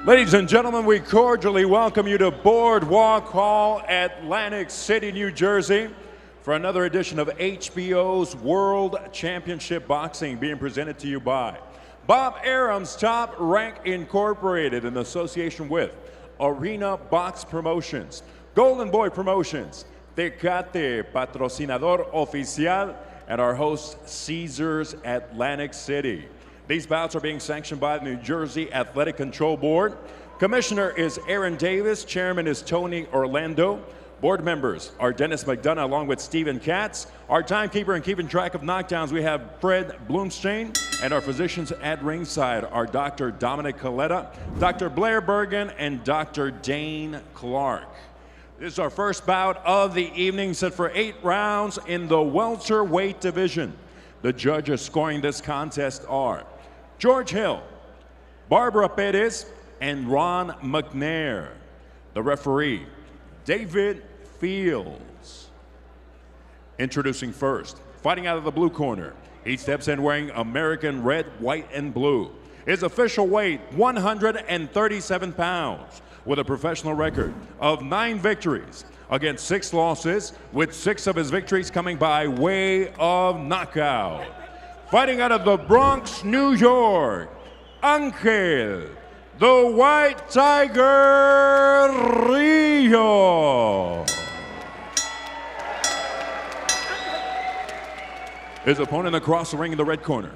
Ladies and gentlemen, we cordially welcome you to Boardwalk Hall, Atlantic City, New Jersey, for another edition of HBO's World Championship Boxing, being presented to you by Bob Arum's Top Rank Incorporated in association with Arena Box Promotions, Golden Boy Promotions, Tecate, patrocinador oficial, and our host, Caesars Atlantic City. These bouts are being sanctioned by the New Jersey Athletic Control Board. Commissioner is Aaron Davis. Chairman is Tony Orlando. Board members are Dennis McDonough along with Stephen Katz. Our timekeeper and keeping track of knockdowns, we have Fred Bloomstein. And our physicians at ringside are Dr. Dominic Coletta, Dr. Blair Bergen, and Dr. Dane Clark. This is our first bout of the evening, set for 8 rounds in the welterweight division. The judges scoring this contest are George Hill, Barbara Perez, and Ron McNair. The referee, David Fields. Introducing first, fighting out of the blue corner. He steps in wearing American red, white, and blue. His official weight, 137 pounds, with a professional record of 9 victories against 6 losses, with 6 of his victories coming by way of knockout. Fighting out of the Bronx, New York, Angel, the White Tiger Rios. His opponent across the ring in the red corner,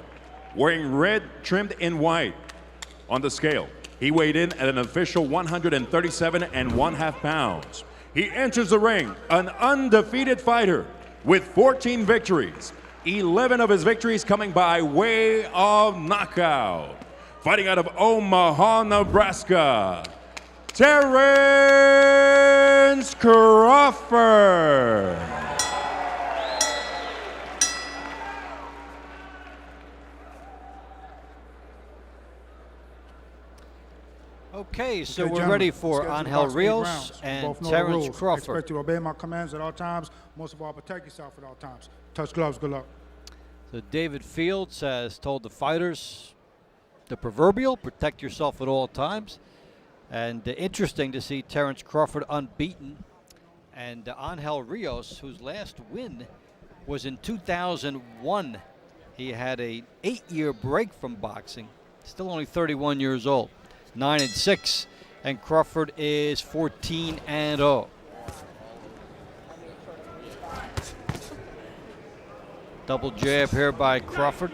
wearing red trimmed in white. On the scale, he weighed in at an official 137.5 pounds. He enters the ring an undefeated fighter with 14 victories, 11 of his victories coming by way of knockout. Fighting out of Omaha, Nebraska, Terence Crawford. Okay, so we're ready for Angel Rios and Terence Crawford. Expect you to obey my commands at all times. Most of all, protect yourself at all times. Touch gloves. Good luck. So David Fields has told the fighters the proverbial, protect yourself at all times. And interesting to see Terence Crawford unbeaten. And Angel Rios, whose last win was in 2001. He had an 8-year break from boxing, still only 31 years old. 9-6, and Crawford is 14-0. Double jab here by Crawford.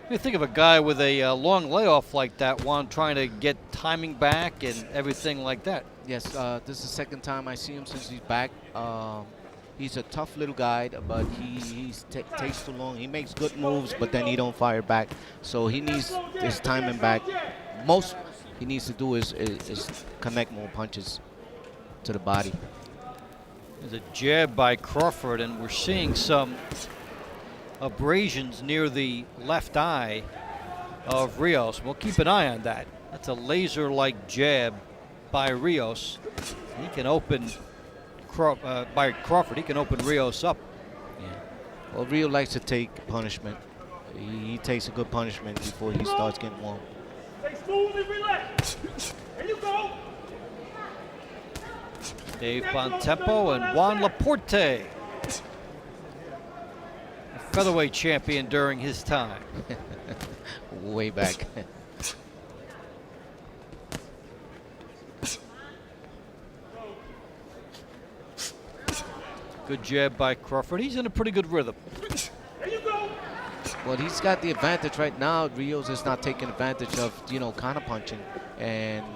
You think of a guy with a long layoff like that one, trying to get timing back and everything like that. Yes, this is the second time I see him since he's back. He's a tough little guy, but he takes too long. He makes good moves, but then he don't fire back. So he needs his timing back. Most he needs to do is connect more punches to the body. There's a jab by Crawford, and we're seeing some abrasions near the left eye of Rios. We'll keep an eye on that. That's a laser-like jab by Rios. He can open by Crawford, he can open Rios up. Yeah. Well, Rio likes to take punishment. He takes a good punishment before he starts getting warm. Stay smooth and relax. There you go. Dave Bontempo and Juan Laporte, a featherweight champion during his time. Way back. Good jab by Crawford. He's in a pretty good rhythm. There you go. Well, he's got the advantage right now. Rios is not taking advantage of, counter punching. And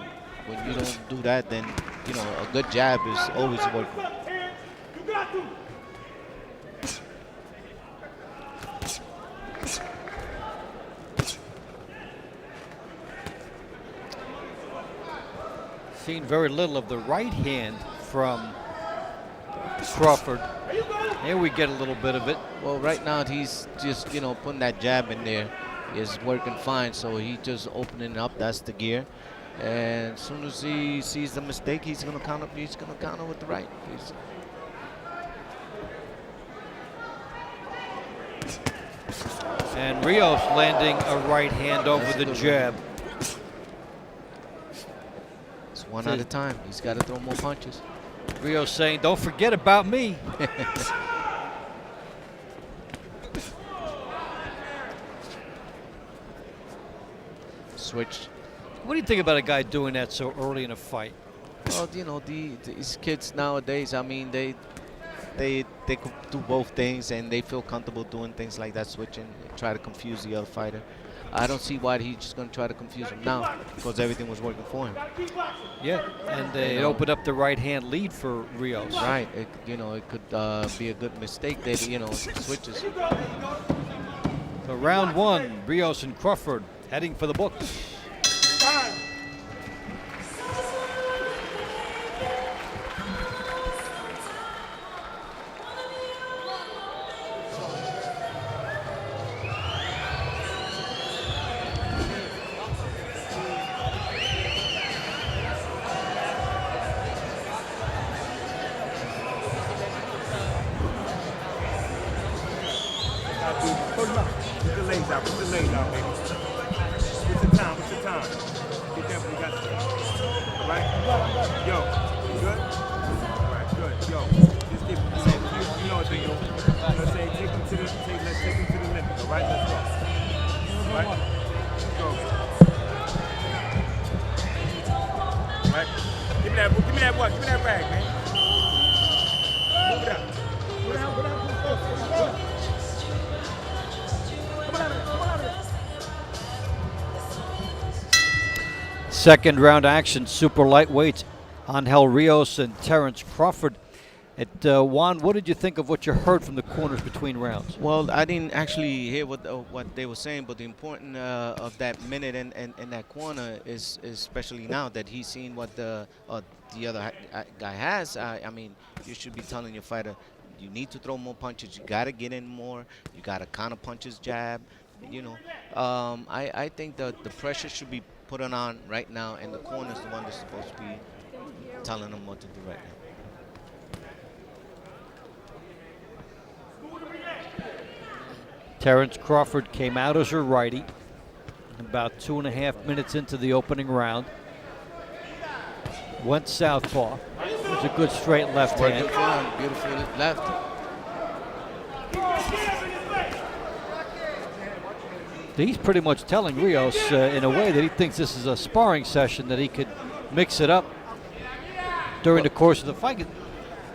when you don't do that, then, a good jab is always working. You got to. Seen very little of the right hand from Crawford. Here we get a little bit of it. Well, right now he's just, putting that jab in there is working fine. So he just opening up. That's the gear. And as soon as he sees the mistake, he's gonna counter. He's gonna counter with the right. And Rios landing a right hand over the jab. one at a time. He's got to throw more punches. Rios saying, don't forget about me. Switch. What do you think about a guy doing that so early in a fight? Well, you know, these kids nowadays, I mean, they could do both things, and they feel comfortable doing things like that, switching, try to confuse the other fighter. I don't see why he's just going to try to confuse him now, because everything was working for him. Yeah, and it opened up the right-hand lead for Rios. Right, it could be a good mistake that, switches. So round one, Rios and Crawford heading for the books. Put the legs out, baby. What's the time? Get that, we got all right? Yo, you good? All right, good. Yo, just give you know what they do. You know what I'm saying? Let's take him to the limit, all right? Let's go. All right? Let's go. All right? Give me that rag, man. Move it up. Second round action, super lightweights, Angel Rios and Terence Crawford. Juan, what did you think of what you heard from the corners between rounds? Well, I didn't actually hear what they were saying, but the importance of that minute in that corner is especially now that he's seen what the other guy has. I mean, you should be telling your fighter, you need to throw more punches. You got to get in more. You got to counter punch his jab. I think the pressure should be put on right now, and the corner is the one that's supposed to be telling him what to do right now. Terence Crawford came out as a righty about 2.5 minutes into the opening round. Went southpaw. It was a good straight left hand. Beautiful left. He's pretty much telling Rios in a way that he thinks this is a sparring session, that he could mix it up during the course of the fight.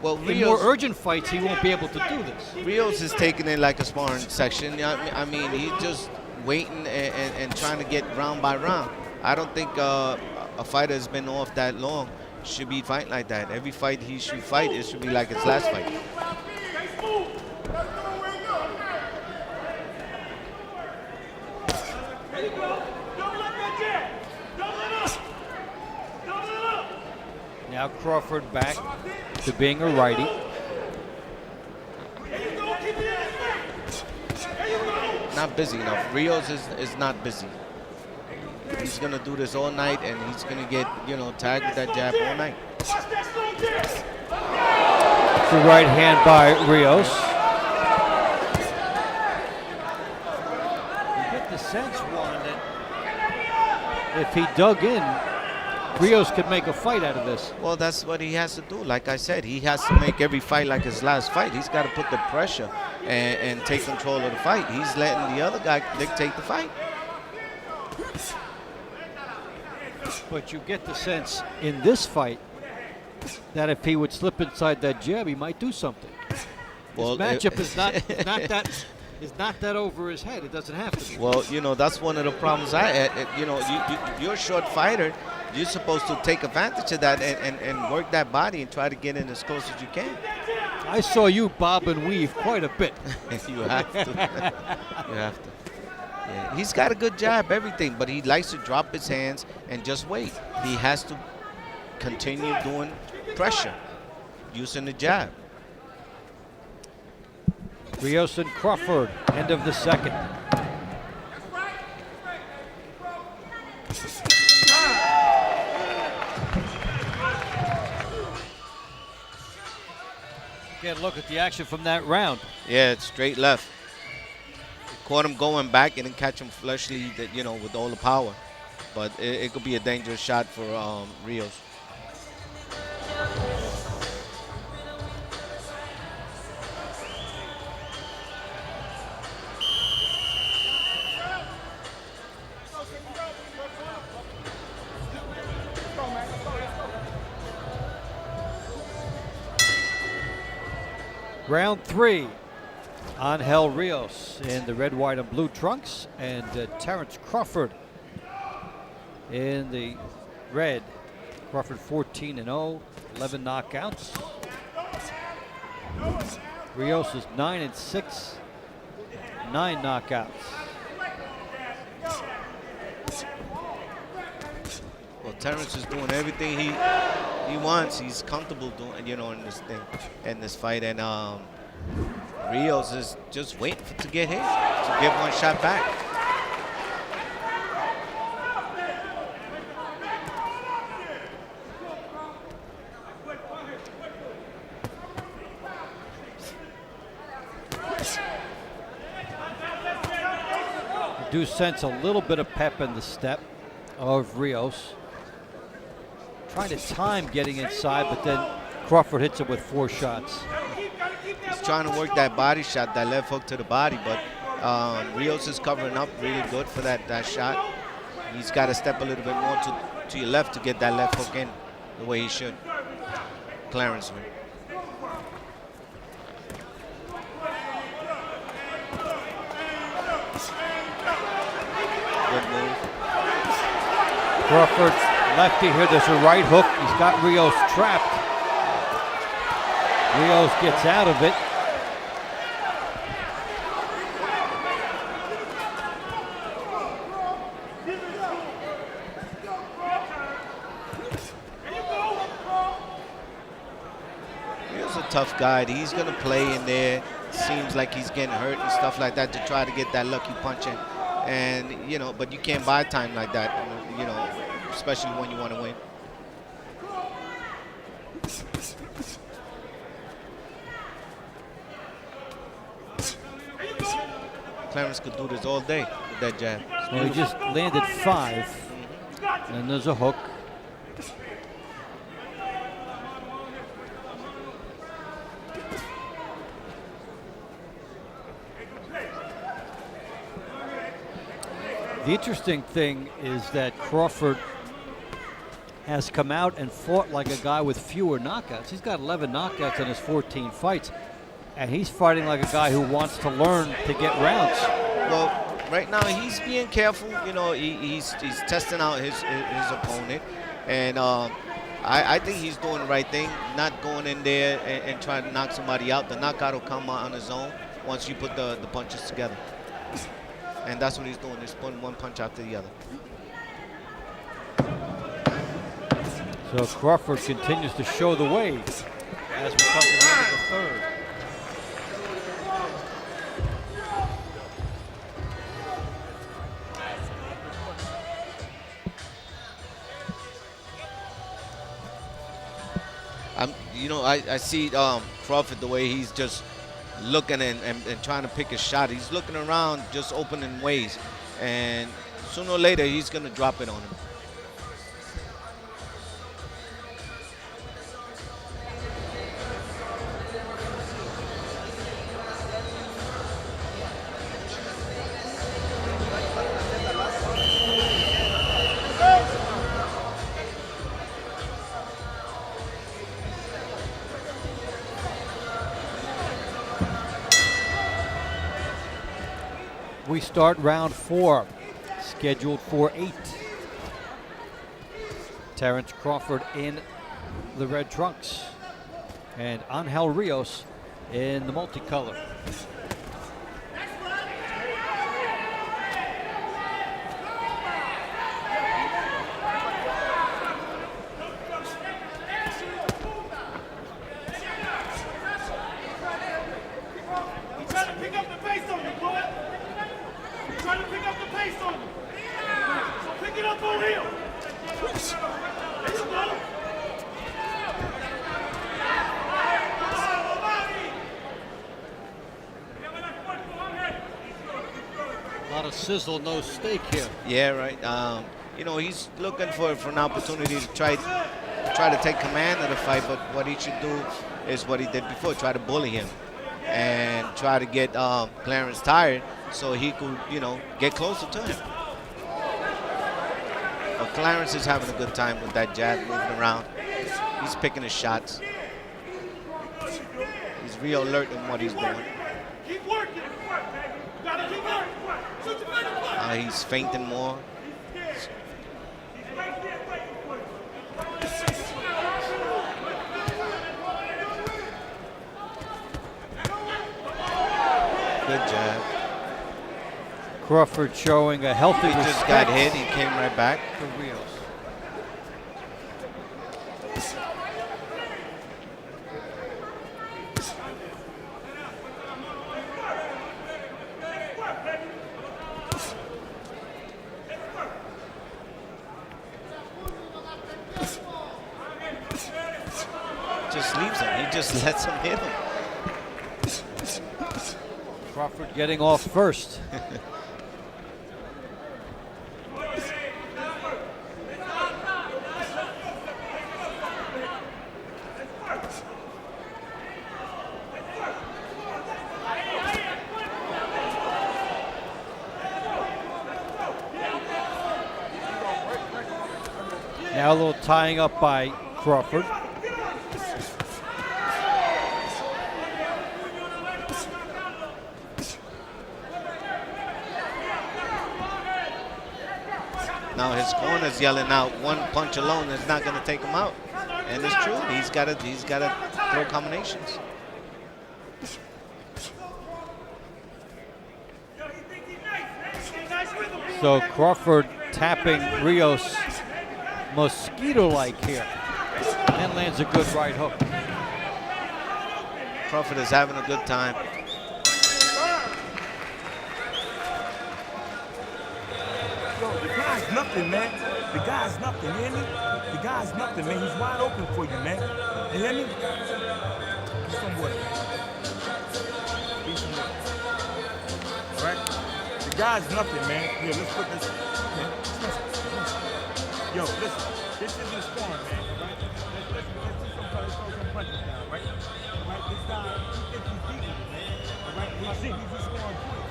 Well, in more urgent fights, he won't be able to do this. Rios is taking it like a sparring section. I mean, he's just waiting and trying to get round by round. I don't think a fighter has been off that long should be fighting like that. Every fight he should fight, it should be like his last fight. Now Crawford back to being a righty. Not busy enough. Rios is not busy. He's going to do this all night, and he's going to get, tagged with that jab all night. The right hand by Rios. You get the sense, Juan, that if he dug in, Rios could make a fight out of this. Well, that's what he has to do. Like I said, he has to make every fight like his last fight. He's got to put the pressure and take control of the fight. He's letting the other guy dictate the fight. But you get the sense in this fight that if he would slip inside that jab, he might do something. Well, his matchup is not that over his head. It doesn't have to be. Well, that's one of the problems you're a short fighter. You're supposed to take advantage of that and work that body and try to get in as close as you can. I saw you bob and weave quite a bit. You have to. You have to. Yeah. He's got a good jab, everything, but he likes to drop his hands and just wait. He has to continue doing pressure, using the jab. Rios and Crawford, end of the second. Get a look at the action from that round. Yeah, it's straight left. Caught him going back and then catch him fleshly, with all the power. But it could be a dangerous shot for Rios. Round 3. Angel Rios in the red, white, and blue trunks, and Terence Crawford in the red. Crawford 14-0, 11 knockouts. Rios is 9-6, 9 knockouts. Well, Terence is doing everything he wants. He's comfortable doing, you know, in this thing, in this fight, and Rios is just waiting to get hit, to get one shot back. I do sense a little bit of pep in the step of Rios. Trying to time getting inside, but then Crawford hits him with 4 shots. He's trying to work that body shot, that left hook to the body, but Rios is covering up really good for that shot. He's got to step a little bit more to your left to get that left hook in the way he should. Clarence. Good move. Crawford lefty here. There's a right hook. He's got Rios trapped. Rios gets out of it. Rios a tough guy. He's going to play in there. Seems like he's getting hurt and stuff like that to try to get that lucky punch in. And, you know, but you can't buy time like that, you know, especially when you want to win. Clarence could do this all day with that jab. Well, he just landed 5. And there's a hook. The interesting thing is that Crawford has come out and fought like a guy with fewer knockouts. He's got 11 knockouts in his 14 fights, and he's fighting like a guy who wants to learn to get rounds. Well, right now he's being careful. You know, he's testing out his opponent, and I think he's doing the right thing, not going in there and trying to knock somebody out. The knockout will come on his own once you put the punches together. And that's what he's doing. He's putting one punch after the other. So Crawford continues to show the way as we come to the end of the third. You know, I see Crawford the way he's just looking and trying to pick a shot. He's looking around, just opening ways, and sooner or later he's going to drop it on him. We start round 4, scheduled for 8. Terence Crawford in the red trunks and Angel Rios in the multicolor. A lot of sizzle, no steak here. Yeah, right. You know, he's looking for an opportunity to try to take command of the fight, but what he should do is what he did before, try to bully him and try to get Clarence tired so he could, you know, get closer to him. But Clarence is having a good time with that jab, moving around. He's picking his shots. He's real alert in what he's doing. Keep working. You gotta keep working. Shoot your finger. He's feinting more. He's right there waiting for you. Good jab. Crawford showing a healthy He just respect got hit. He came right back. for Rios. Just leaves him. He just lets him hit him. Crawford getting off first. Now a little tying up by Crawford. Now his corner's yelling out, one punch alone is not going to take him out. And it's true. He's got to throw combinations. So Crawford tapping Rios mosquito-like here. And lands a good right hook. Crawford is having a good time. Yo, the guy's nothing, man. The guy's nothing, you hear me? The guy's nothing, man. He's wide open for you, man. You hear me? Get some water, man. Get some water. All right? The guy's nothing, man. Here, let's put this. Man, listen. Yo, listen. This isn't scoring, man. Right? Let's throw some punches down, right? All right? This guy, he thinks he's beating you, man. All right? He thinks he's scoring points.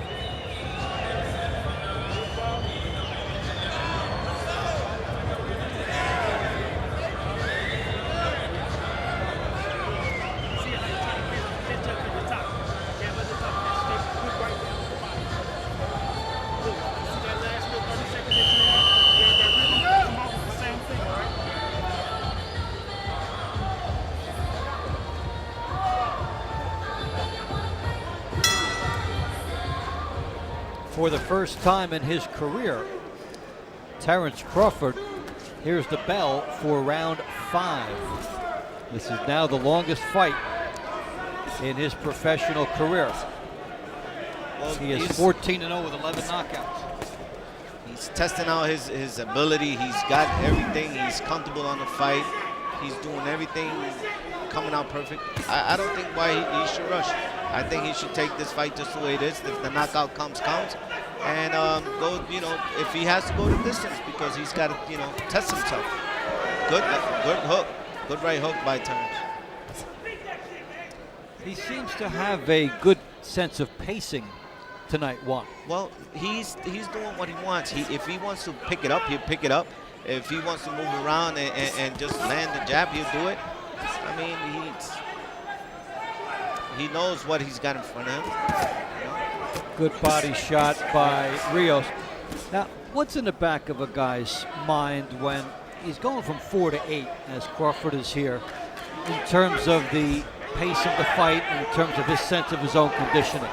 For the first time in his career, Terence Crawford hears the bell for round 5. This is now the longest fight in his professional career. Well, He is 14-0 with 11 knockouts. He's testing out his ability. He's got everything. He's comfortable on the fight. He's doing everything, coming out perfect. I don't think why he should rush. I think he should take this fight just the way it is. If the knockout comes. And go, if he has to go the distance, because he's got to, test himself. Good hook. Good right hook by Terence. He seems to have a good sense of pacing tonight, Juan. Well, he's doing what he wants. If he wants to pick it up, he'll pick it up. If he wants to move around and just land the jab, he'll do it. I mean, he knows what he's got in front of him. Good body shot by Rios. Now, what's in the back of a guy's mind when he's going from 4 to 8, as Crawford is here, in terms of the pace of the fight, and in terms of his sense of his own conditioning?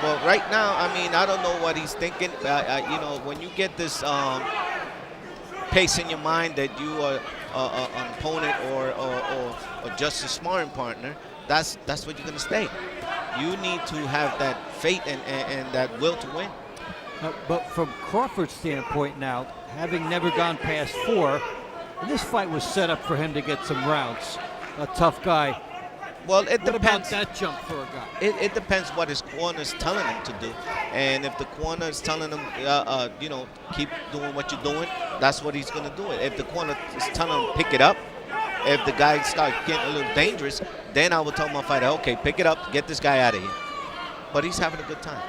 Well, right now, I mean, I don't know what he's thinking. When you get this pace in your mind that you are an opponent or just a sparring partner, that's what you're going to stay. You need to have that faith and that will to win. But from Crawford's standpoint now, having never gone past 4, and this fight was set up for him to get some rounds. A tough guy. Well, it What depends. about that jump for a guy? It depends what his corner is telling him to do. And if the corner is telling him, keep doing what you're doing, that's what he's going to do. If the corner is telling him pick it up, if the guy starts getting a little dangerous, then I will tell my fighter, okay, pick it up, get this guy out of here. But he's having a good time.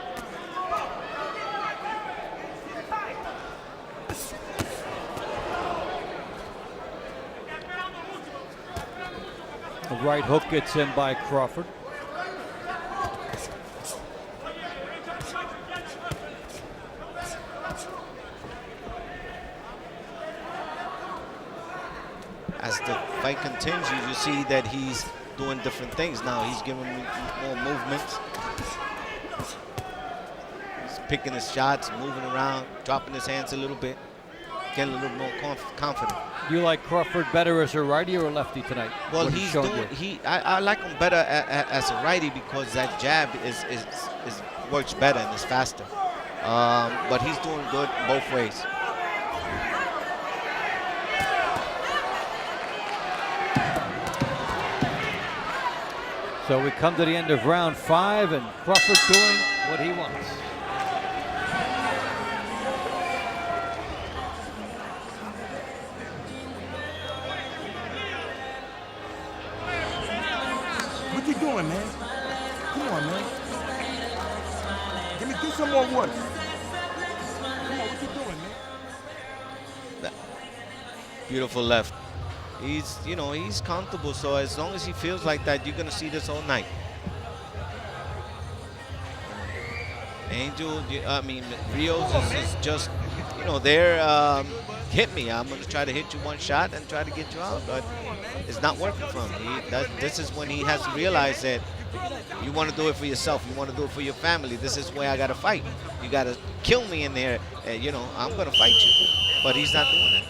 The right hook gets in by Crawford. as the fight continues, you see that he's doing different things now. He's giving me more movements. He's picking his shots, moving around, dropping his hands a little bit, getting a little more confident. You like Crawford better as a righty or a lefty tonight? Well, What he's shown doing. you? I like him better as a righty because that jab is works better and is faster. But he's doing good both ways. So we come to the end of round 5, and Crawford doing what he wants. What you doing, man? Come on, man. Get some more water. Come on, what you doing, man? Beautiful left. He's comfortable, so as long as he feels like that, you're gonna see this all night. Rios is just, they're hit me. I'm gonna try to hit you one shot and try to get you out, but it's not working for him. This is when he has to realize that you want to do it for yourself. You want to do it for your family. This is where I gotta fight. You gotta kill me in there, and I'm gonna fight you. But he's not doing it.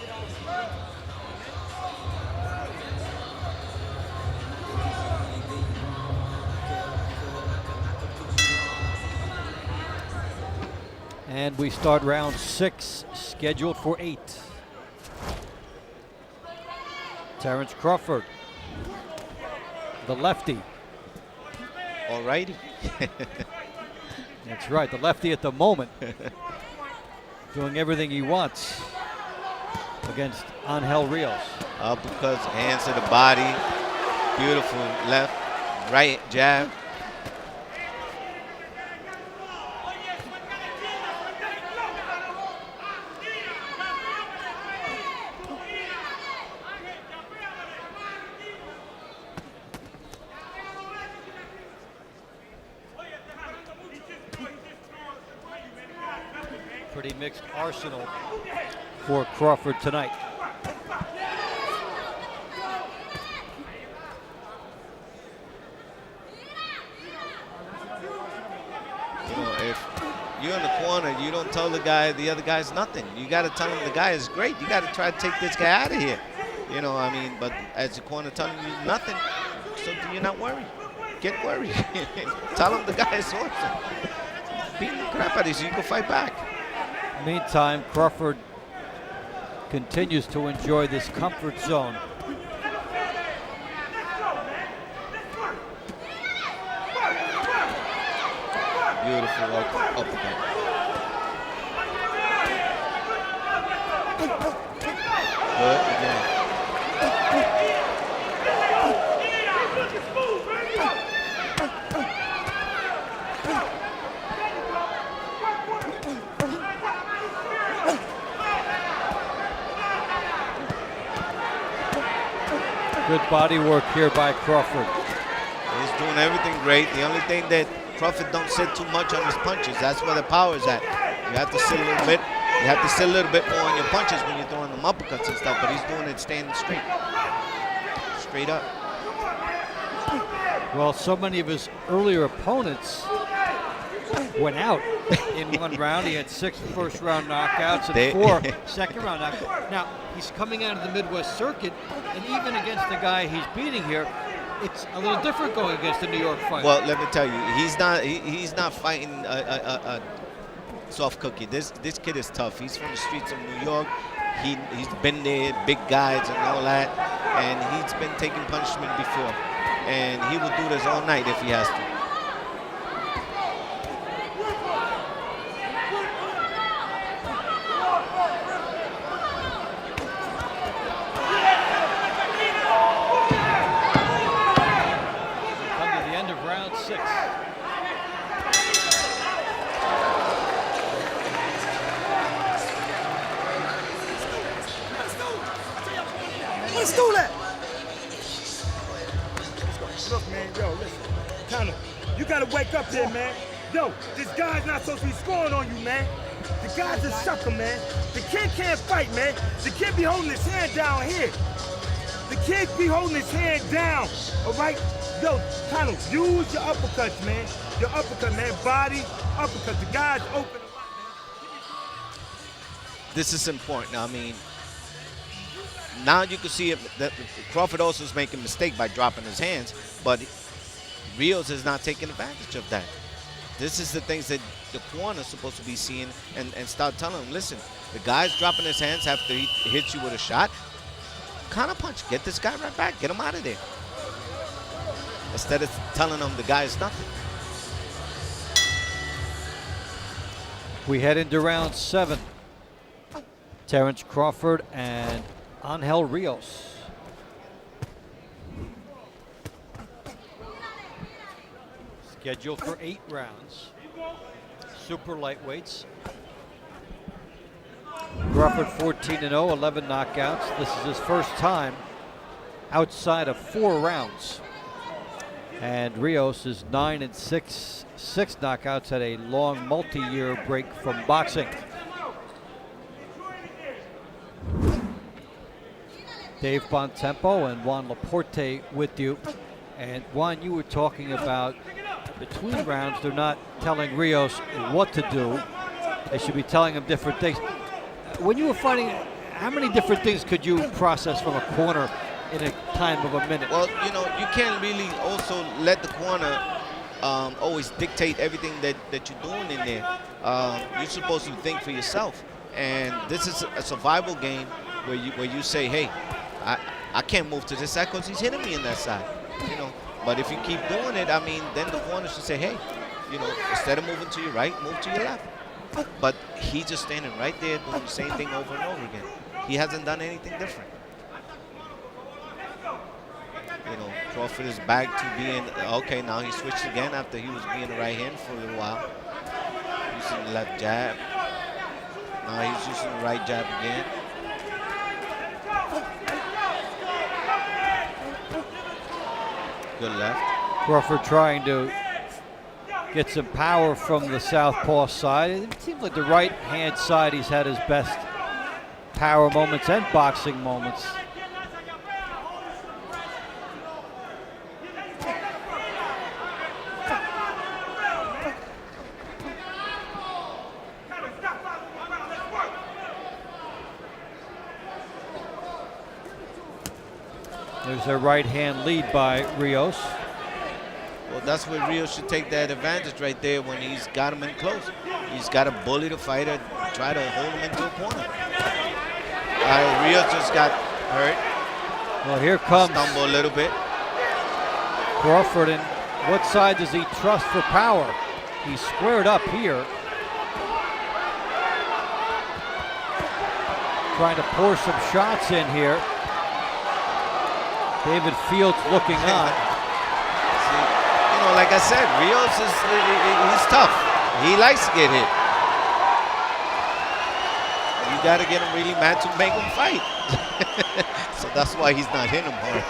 And we start round 6, scheduled for 8. Terence Crawford, the lefty. All righty. That's right, the lefty at the moment. Doing everything he wants against Angel Rios. Because hands to the body. Beautiful left, right jab. Pretty mixed arsenal for Crawford tonight. If you're in the corner, you don't tell the other guy's nothing. You got to tell him the guy is great. You got to try to take this guy out of here. But as the corner telling you nothing, so you're not worried. Get worried. Tell him the guy is awesome. Beating the crap out of you so you can fight back. Meantime, Crawford continues to enjoy this comfort zone. Beautiful uppercut. Good again. Good body work here by Crawford. He's doing everything great. The only thing that Crawford don't sit too much on his punches. That's where the power is at. You have to sit a little bit. You have to sit a little bit more on your punches when you're throwing them uppercuts and stuff. But he's doing it standing straight, straight up. Well, so many of his earlier opponents went out in one round. He had 6 first-round knockouts and 4 second-round knockouts. Now, he's coming out of the Midwest circuit, and even against the guy he's beating here, it's a little different going against the New York fighter. Well, let me tell you, he's not fighting a soft cookie. This kid is tough. He's from the streets of New York. He's been there, big guys and all that, and he's been taking punishment before. And he will do this all night if he has to. Let's do that. Look, man, yo, listen. Tanner, you gotta wake up there, man. Yo, this guy's not supposed to be scoring on you, man. The guy's a sucker, man. The kid can't fight, man. The kid be holding his hand down here. The kid be holding his hand down, all right? Yo, kind of use your uppercuts, man. Your uppercut, man. Body, uppercut. The guy's open. This is important. I mean, now you can see it, that Crawford also is making a mistake by dropping his hands, but Rios is not taking advantage of that. This is the things that the corner is supposed to be seeing and start telling him, listen, the guy's dropping his hands after he hits you with a shot. Counter punch. Get this guy right back. Get him out of there. Instead of telling him the guy is nothing. We head into round 7. Terence Crawford and Angel Rios. Scheduled for 8 rounds. Super lightweights. Crawford 14-0, 11 knockouts. This is his first time outside of 4 rounds. And Rios is 9-6, 6 knockouts, had a long multi-year break from boxing. Dave Bontempo and Juan Laporte with you. And Juan, you were talking about between rounds, they're not telling Rios what to do. They should be telling him different things. When you were fighting, how many different things could you process from a corner in a time of a minute? Well, you know, you can't really also let the corner always dictate everything that you're doing in there. You're supposed to think for yourself. And this is a survival game where you say, hey, I can't move to this side because he's hitting me in that side. You know, but if you keep doing it, I mean, then the corner should say, hey, you know, instead of moving to your right, move to your left. But he's just standing right there doing the same thing over and over again. He hasn't done anything different. You know, Crawford is back to being, okay, now he switched again after he was being a right hand for a little while. Using the left jab. Now he's using the right jab again. Good left. Crawford trying to get some power from the southpaw side. It seems like the right hand side he's had his best power moments and boxing moments. There's a right hand lead by Rios. Well, that's where Rios should take that advantage right there when he's got him in close. He's got to bully the fighter, try to hold him into a corner. All right, Rios just got hurt. Well, here comes Stumble a little bit. Crawford, and what side does he trust for power? He's squared up here. Trying to pour some shots in here. David Fields looking on. See, you know, like I said, Rios he's tough. He likes to get hit. You got to get him really mad to make him fight. So that's why he's not hitting him hard.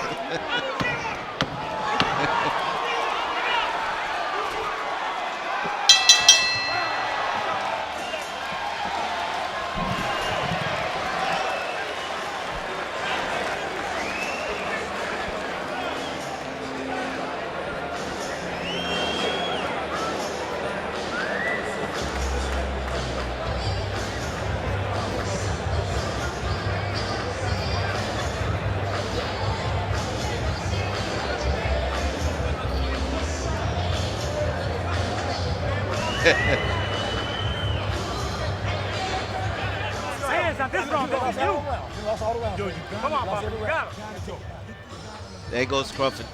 There goes Crawford.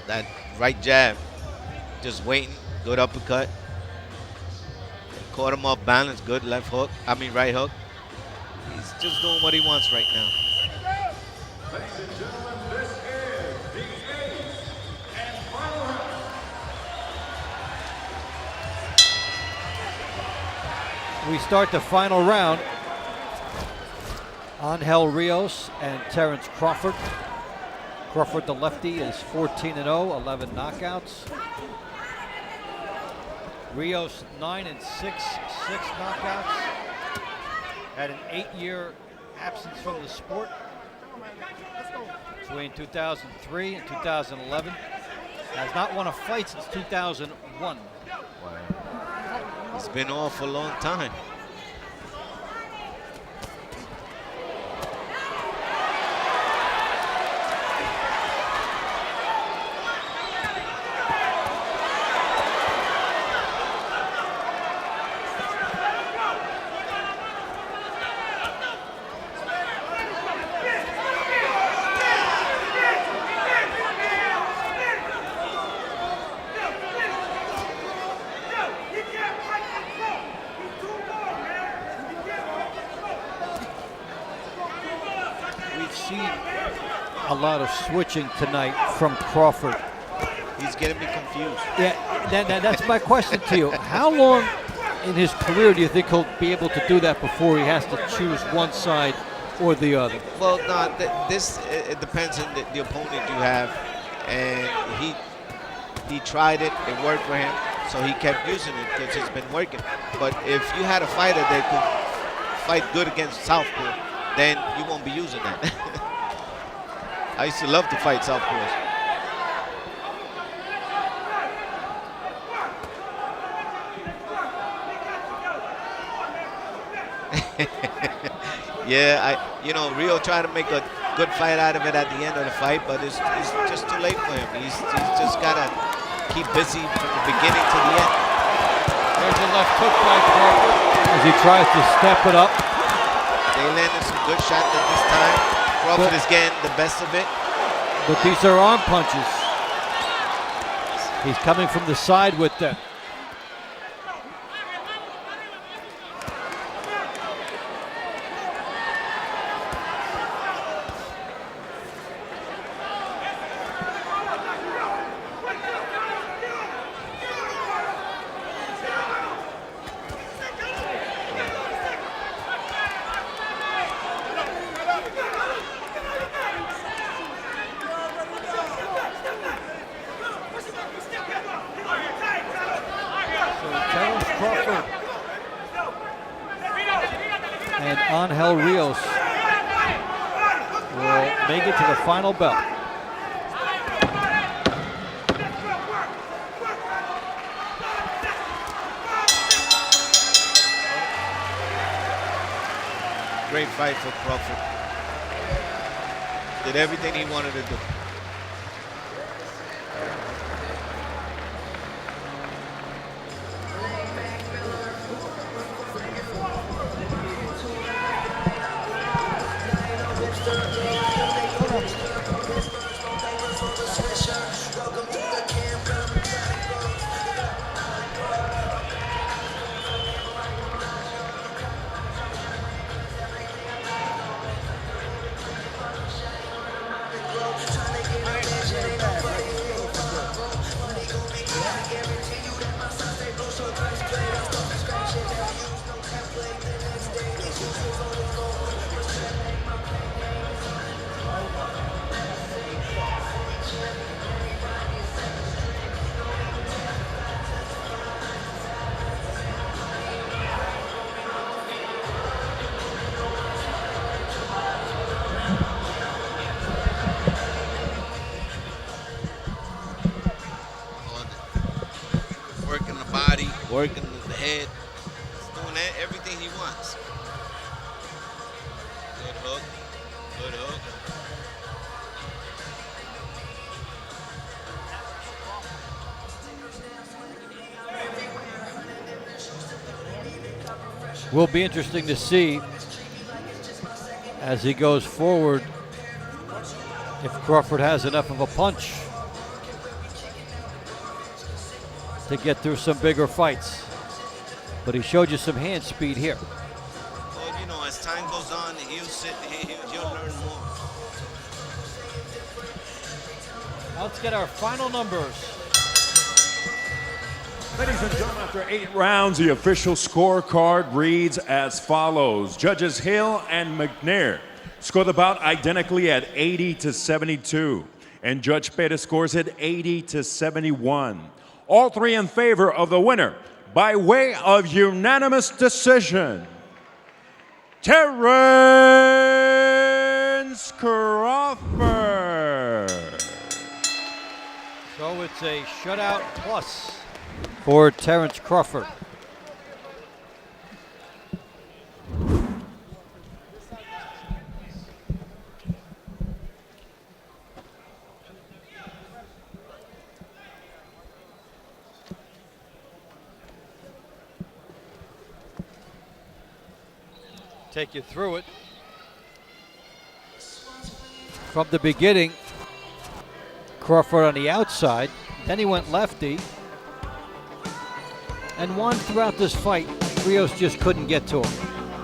That right jab. Just waiting. Good uppercut. Caught him off balance. Good left hook. Right hook. He's just doing what he wants right now. Ladies and gentlemen, this is the 8th and final round. We start the final round. Angel Rios and Terence Crawford. Crawford, the lefty, is 14-0, 11 knockouts. Rios 9-6, 6 knockouts. Had an 8-year absence from the sport. between 2003 and 2011. Has not won a fight since 2001. He's been off for a long time. We've seen a lot of switching tonight from Crawford. He's getting me confused. Yeah, that's my question to you. How long in his career do you think he'll be able to do that before he has to choose one side or the other? Well, no, it depends on the opponent you have, and he tried it, it worked for him, so he kept using it because it's been working. But if you had a fighter that could fight good against southpaw, then you won't be using that. I used to love to fight southpaws. Yeah, Rio tried to make a good fight out of it at the end of the fight, but it's just too late for him. He's just got to keep busy from the beginning to the end. There's a left hook by Crawford as he tries to step it up. They landed some good shots at this time. Crawford is getting the best of it. But these are arm punches. He's coming from the side with them. Terence Crawford and Rios will make it to the final bell. Great fight for Crawford. Did everything he wanted to do. Working the body, working the head. He's doing everything he wants. Good hook. Good hook. Will be interesting to see as he goes forward if Crawford has enough of a punch to get through some bigger fights. But he showed you some hand speed here. Well, as time goes on, he'll learn more. Now let's get our final numbers. Ladies and gentlemen, after 8 rounds, the official scorecard reads as follows. Judges Hill and McNair score the bout identically at 80-72, and Judge Pettis scores it 80-71. All three in favor of the winner by way of unanimous decision, Terence Crawford. It's a shutout plus for Terence Crawford. Take you through it. From the beginning, Crawford on the outside, then he went lefty, and won throughout this fight. Rios just couldn't get to him.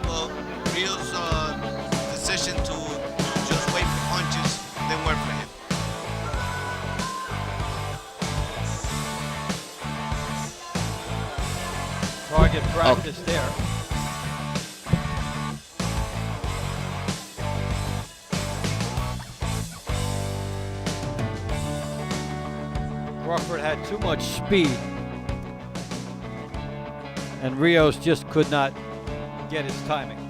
Well, Rios' decision to just wait for punches didn't work for him. Target practice there. Crawford had too much speed, and Rios just could not get his timing.